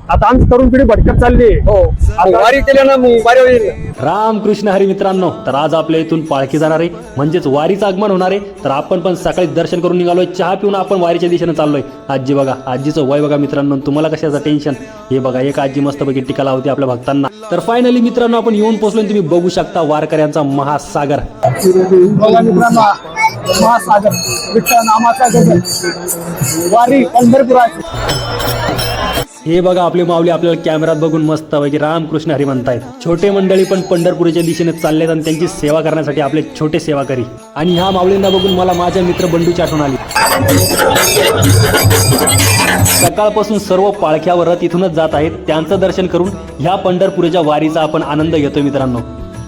आता आमची तरुण पिढी भटकत चालली. हो वारी केल्यानं मग वारी होईल. रामकृष्ण हरी मित्रांनो, तर आज आपल्या इथून पालखी जाणार आहे, म्हणजेच वारीचं आगमन होणार आहे. तर आपण पण सकाळी दर्शन करून निघालोय, चहा पिऊन आपण वारीच्या दिशेने चाललोय. आजी बघा, आजीचं वय बघा मित्रांनो, तुम्हाला कशाचं टेन्शन. हे बघा, एक आजी मस्तपैकी टीका लावते आपल्या भक्तांना. तर फायनली मित्रांनो आपण येऊन पोहोचलोय. तुम्ही बघू शकता वारकऱ्यांचा महासागर. बघा मित्रांनो, महासागर विठ्ठल नामाचा गजर, वारी पंढरपुराची. हे बघा, आपले माऊली आपल्याला कॅमेरात बघून मस्तपैकी रामकृष्ण हरी म्हणतायत. छोटे मंडळी पण पंढरपूरच्या दिशेने चाललेत आणि त्यांची सेवा करण्यासाठी आपले छोटे सेवाकरी. आणि ह्या माऊलींना बघून मला माझ्या मित्र बंडूची आठवण आली. सकाळपासून सर्व पालख्यावर रथ इथूनच जात आहेत. त्यांचं दर्शन करून ह्या पंढरपूरच्या वारीचा आपण आनंद घेतोय मित्रांनो.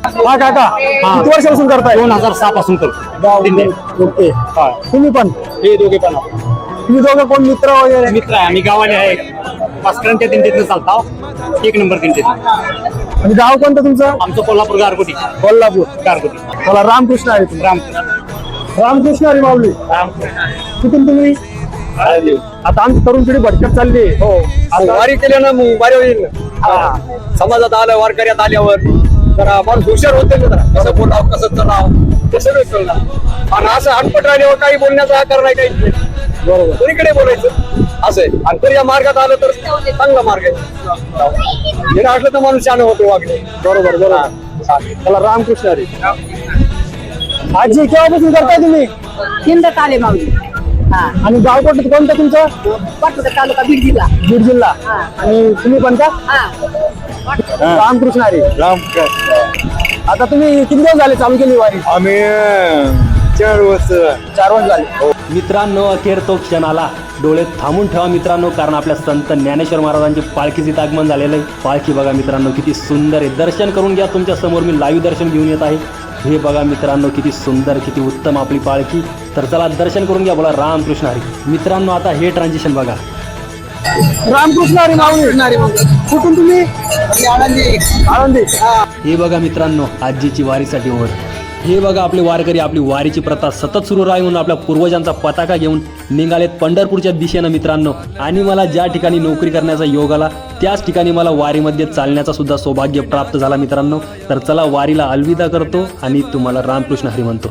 हा काका, किती वर्षापासून करताय? 2006 पासून करतो. ओके. तुम्ही पण? हे दोघे पण तुम्ही दोघं कोण मित्र वगैरे? मित्र आहे. आम्ही गावाले आहे. पास्करांच्या दिंडीतनं चालतो. 1 नंबर दिंडीत. आणि गाव कोणतं तुमचं? आमचं कोल्हापूर गारगोटी. कोल्हापूर. गारगोटी. मला रामकृष्ण हरी. रामकृष्ण हरी माऊली. कुठून तुम्ही? आता आमची तरुण पिढी भटकत चालली. हो वारी केल्यानं मग वारी होईल. समाजात आलं, वारकऱ्यात आल्यावर जरा माणूस हुशार होते ना, जरा कसं बोलावं कसं चालावं ते सगळं कळलं. आणि असं अनपट राहिल्यावर काही बोलण्याचा आकार नाही, काही बरोबर कोणीकडे बोलायचं असं आहे. आणि तर या मार्गात आलं तर चांगला मार्ग आहे. जर असलं तर माणूस छान होतो वागले. बरोबर बरोबर. मला रामकृष्ण हरी. आजी केव्हापासून करताय तुम्ही? हिंदत आले माऊली. आणि गाव कोणतं तुमचं? पाटोदा तालुका बीड जिल्हा. बीड जिल्हा. आणि तुम्ही पण का? रामकृष्ण हरी. आता तुम्ही किती दिवस झाले चालू केली वारी? आम्ही 4 वर्ष झाले. मित्रांनो, अखेर तो क्षण आला. डोळे थांबून ठेवा मित्रांनो, कारण आपल्या संत ज्ञानेश्वर महाराजांचे पालखीचे आगमन झालेलं आहे. पालखी बघा मित्रांनो किती सुंदर आहे. दर्शन करून घ्या. तुमच्या समोर मी लाईव्ह दर्शन घेऊन येत आहे. हे बघा मित्रांनो किती सुंदर, किती उत्तम आपली पालखी. तर चला दर्शन करून घ्या. बोला रामकृष्ण हरी. मित्रांनो आता हे ट्रान्झिशन बघा. रामकृष्ण हरी माऊली. कुठून तुम्ही? आळंदी. हे बघा मित्रांनो आजीची वारीसाठी ओढ. हे बघा आपले वारकरी आपली वारीची प्रथा सतत सुरू राहून आपल्या पूर्वजांचा पताका घेऊन निघालेत पंढरपूरच्या दिशेनं मित्रांनो. आणि मला ज्या ठिकाणी नोकरी करण्याचा योग आला त्याच ठिकाणी मला वारीमध्ये चालण्याचा सुद्धा सौभाग्य प्राप्त झाला मित्रांनो. तर चला वारीला अलविदा करतो आणि तुम्हाला रामकृष्ण हरी म्हणतो.